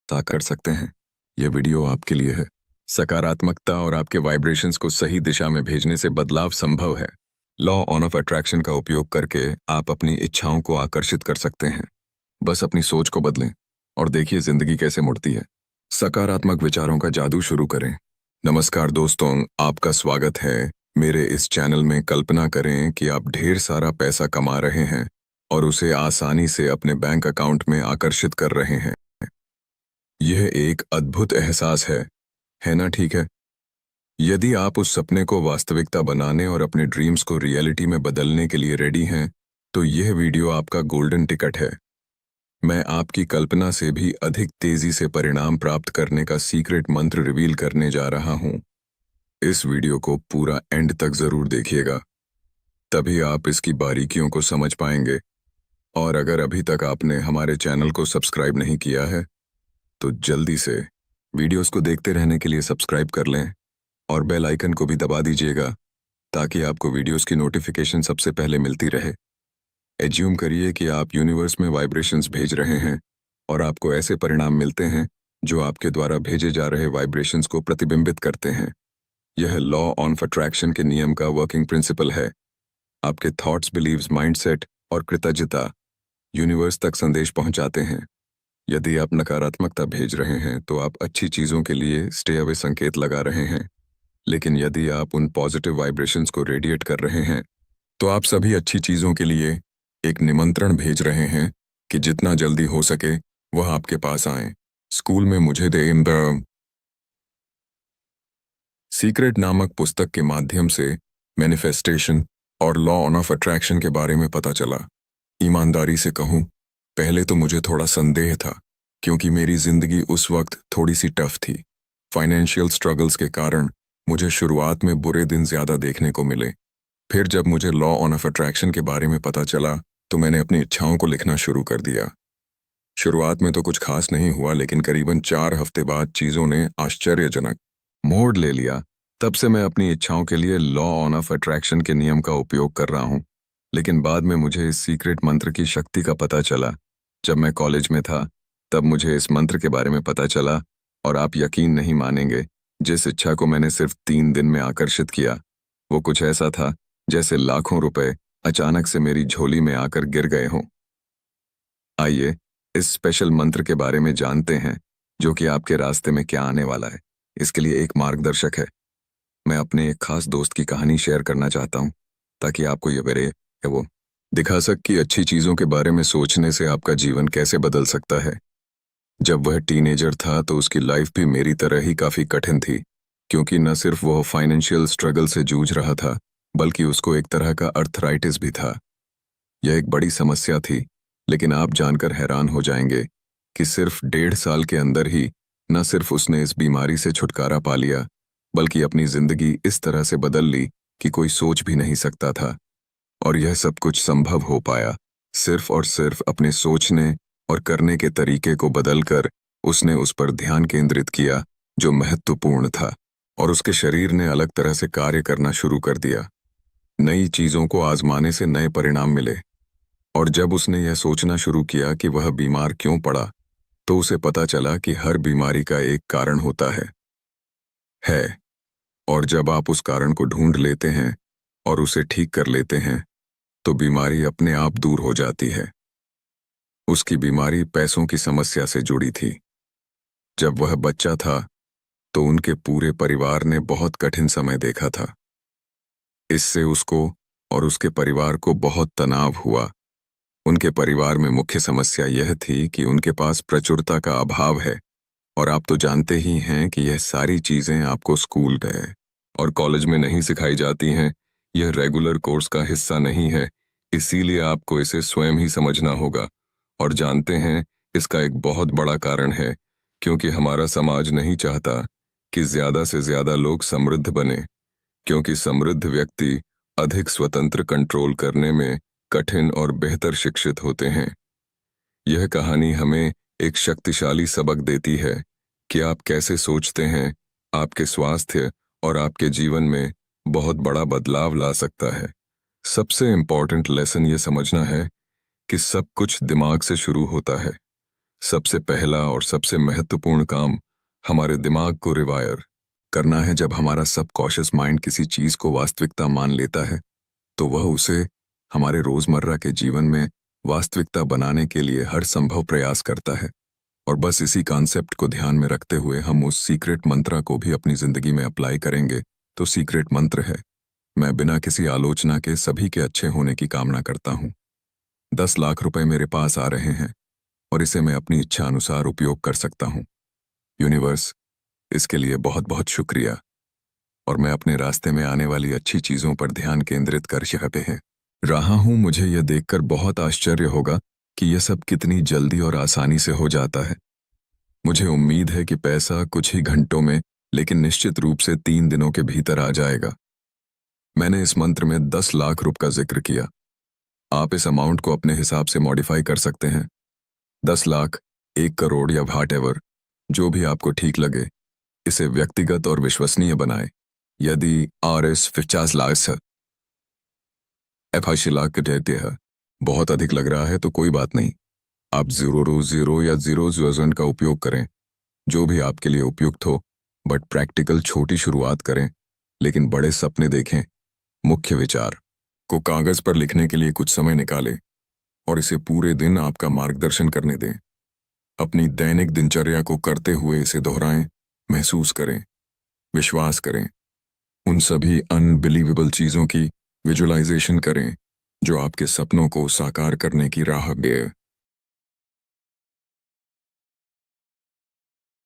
कर सकते हैं। यह वीडियो आपके लिए है। सकारात्मकता और आपके वाइब्रेशंस को सही दिशा में भेजने से बदलाव संभव है। लॉ ऑन ऑफ अट्रैक्शन का उपयोग करके आप अपनी इच्छाओं को आकर्षित कर सकते हैं। बस अपनी सोच को बदलें और देखिए जिंदगी कैसे मुड़ती है। सकारात्मक विचारों का जादू शुरू करें। नमस्कार दोस्तों, आपका स्वागत है मेरे इस चैनल में। कल्पना करें कि आप ढेर सारा पैसा कमा रहे हैं और उसे आसानी से अपने बैंक अकाउंट में आकर्षित कर रहे हैं। यह एक अद्भुत एहसास है ना? ठीक है। यदि आप उस सपने को वास्तविकता बनाने और अपने ड्रीम्स को रियलिटी में बदलने के लिए रेडी हैं, तो यह वीडियो आपका गोल्डन टिकट है। मैं आपकी कल्पना से भी अधिक तेजी से परिणाम प्राप्त करने का सीक्रेट मंत्र रिवील करने जा रहा हूं। इस वीडियो को पूरा एंड तक जरूर देखिएगा, तभी आप इसकी बारीकियों को समझ पाएंगे। और अगर अभी तक आपने हमारे चैनल को सब्सक्राइब नहीं किया है, तो जल्दी से वीडियोस को देखते रहने के लिए सब्सक्राइब कर लें और बेल आइकन को भी दबा दीजिएगा, ताकि आपको वीडियोस की नोटिफिकेशन सबसे पहले मिलती रहे। एज्यूम करिए कि आप यूनिवर्स में वाइब्रेशंस भेज रहे हैं और आपको ऐसे परिणाम मिलते हैं जो आपके द्वारा भेजे जा रहे वाइब्रेशंस को प्रतिबिंबित करते हैं। यह लॉ ऑफ अट्रैक्शन के नियम का वर्किंग प्रिंसिपल है। आपके थॉट्स, बिलीव्स, माइंडसेट और कृतज्ञता यूनिवर्स तक संदेश पहुंचाते हैं। यदि आप नकारात्मकता भेज रहे हैं तो आप अच्छी चीज़ों के लिए स्टे अवे संकेत लगा रहे हैं, लेकिन यदि आप उन पॉजिटिव वाइब्रेशंस को रेडिएट कर रहे हैं तो आप सभी अच्छी चीज़ों के लिए एक निमंत्रण भेज रहे हैं कि जितना जल्दी हो सके वह आपके पास आए। स्कूल में मुझे द सीक्रेट नामक पुस्तक के माध्यम से मैनिफेस्टेशन और लॉ ऑफ अट्रैक्शन के बारे में पता चला। ईमानदारी से कहूं, पहले तो मुझे थोड़ा संदेह था, क्योंकि मेरी जिंदगी उस वक्त थोड़ी सी टफ थी। फाइनेंशियल स्ट्रगल्स के कारण मुझे शुरुआत में बुरे दिन ज्यादा देखने को मिले। फिर जब मुझे लॉ ऑफ अट्रैक्शन के बारे में पता चला तो मैंने अपनी इच्छाओं को लिखना शुरू कर दिया। शुरुआत में तो कुछ खास नहीं हुआ, लेकिन करीबन 4 हफ्ते बाद चीजों ने आश्चर्यजनक मोड़ ले लिया। तब से मैं अपनी इच्छाओं के लिए लॉ ऑफ अट्रैक्शन के नियम का उपयोग कर रहा हूँ। लेकिन बाद में मुझे इस सीक्रेट मंत्र की शक्ति का पता चला। जब मैं कॉलेज में था तब मुझे इस मंत्र के बारे में पता चला, और आप यकीन नहीं मानेंगे, जिस इच्छा को मैंने सिर्फ 3 दिन में आकर्षित किया, वो कुछ ऐसा था जैसे लाखों रुपए अचानक से मेरी झोली में आकर गिर गए हों। आइए इस स्पेशल मंत्र के बारे में जानते हैं, जो कि आपके रास्ते में क्या आने वाला है। इसके लिए एक मार्गदर्शक है। मैं अपने एक खास दोस्त की कहानी शेयर करना चाहता हूँ, ताकि आपको ये बरे है वो दिखा सक कि अच्छी चीज़ों के बारे में सोचने से आपका जीवन कैसे बदल सकता है। जब वह टीनेजर था तो उसकी लाइफ भी मेरी तरह ही काफ़ी कठिन थी, क्योंकि न सिर्फ वह फाइनेंशियल स्ट्रगल से जूझ रहा था, बल्कि उसको एक तरह का अर्थराइटिस भी था। यह एक बड़ी समस्या थी, लेकिन आप जानकर हैरान हो जाएंगे कि सिर्फ 1.5 साल के अंदर ही न सिर्फ उसने इस बीमारी से छुटकारा पा लिया, बल्कि अपनी जिंदगी इस तरह से बदल ली कि कोई सोच भी नहीं सकता था। और यह सब कुछ संभव हो पाया सिर्फ और सिर्फ अपने सोचने और करने के तरीके को बदलकर। उसने उस पर ध्यान केंद्रित किया जो महत्वपूर्ण था, और उसके शरीर ने अलग तरह से कार्य करना शुरू कर दिया। नई चीजों को आजमाने से नए परिणाम मिले। और जब उसने यह सोचना शुरू किया कि वह बीमार क्यों पड़ा, तो उसे पता चला कि हर बीमारी का एक कारण होता है। और जब आप उस कारण को ढूंढ लेते हैं और उसे ठीक कर लेते हैं, तो बीमारी अपने आप दूर हो जाती है। उसकी बीमारी पैसों की समस्या से जुड़ी थी। जब वह बच्चा था तो उनके पूरे परिवार ने बहुत कठिन समय देखा था। इससे उसको और उसके परिवार को बहुत तनाव हुआ। उनके परिवार में मुख्य समस्या यह थी कि उनके पास प्रचुरता का अभाव है, और आप तो जानते ही हैं कि यह सारी चीजें आपको स्कूल और कॉलेज में नहीं सिखाई जाती हैं। यह रेगुलर कोर्स का हिस्सा नहीं है, इसीलिए आपको इसे स्वयं ही समझना होगा। और जानते हैं, इसका एक बहुत बड़ा कारण है, क्योंकि हमारा समाज नहीं चाहता कि ज्यादा से ज्यादा लोग समृद्ध बने, क्योंकि समृद्ध व्यक्ति अधिक स्वतंत्र कंट्रोल करने में कठिन और बेहतर शिक्षित होते हैं। यह कहानी हमें एक शक्तिशाली सबक देती है कि आप कैसे सोचते हैं आपके स्वास्थ्य और आपके जीवन में बहुत बड़ा बदलाव ला सकता है। सबसे इम्पोर्टेंट लेसन ये समझना है कि सब कुछ दिमाग से शुरू होता है। सबसे पहला और सबसे महत्वपूर्ण काम हमारे दिमाग को रिवायर करना है। जब हमारा सबकॉन्शियस माइंड किसी चीज को वास्तविकता मान लेता है तो वह उसे हमारे रोजमर्रा के जीवन में वास्तविकता बनाने के लिए हर संभव प्रयास करता है। और बस इसी कॉन्सेप्ट को ध्यान में रखते हुए हम उस सीक्रेट मंत्र को भी अपनी जिंदगी में अप्लाई करेंगे। तो सीक्रेट मंत्र है, मैं बिना किसी आलोचना के सभी के अच्छे होने की कामना करता हूँ। 10 लाख रुपए मेरे पास आ रहे हैं और इसे मैं अपनी इच्छा अनुसार उपयोग कर सकता हूँ। यूनिवर्स, इसके लिए बहुत बहुत शुक्रिया। और मैं अपने रास्ते में आने वाली अच्छी चीजों पर ध्यान केंद्रित कर रहा हूँ। मुझे यह देखकर बहुत आश्चर्य होगा कि यह सब कितनी जल्दी और आसानी से हो जाता है। मुझे उम्मीद है कि पैसा कुछ ही घंटों में, लेकिन निश्चित रूप से 3 दिनों के भीतर आ जाएगा। मैंने इस मंत्र में 10 लाख रुपए का जिक्र किया। आप इस अमाउंट को अपने हिसाब से मॉडिफाई कर सकते हैं। 10 लाख, 1 करोड़ या व्हाटएवर, जो भी आपको ठीक लगे। इसे व्यक्तिगत और विश्वसनीय बनाएं। यदि RS 50 लाख है, F80 लाख कहते हैं, बहुत अधिक लग रहा है तो कोई बात नहीं। आप 0 या 0 का उपयोग करें, जो भी आपके लिए उपयुक्त हो। बट प्रैक्टिकल छोटी शुरुआत करें, लेकिन बड़े सपने देखें। मुख्य विचार को कागज पर लिखने के लिए कुछ समय निकालें और इसे पूरे दिन आपका मार्गदर्शन करने दें। अपनी दैनिक दिनचर्या को करते हुए इसे दोहराएं, महसूस करें, विश्वास करें। उन सभी अनबिलीवेबल चीजों की विजुअलाइजेशन करें जो आपके सपनों को साकार करने की राह पे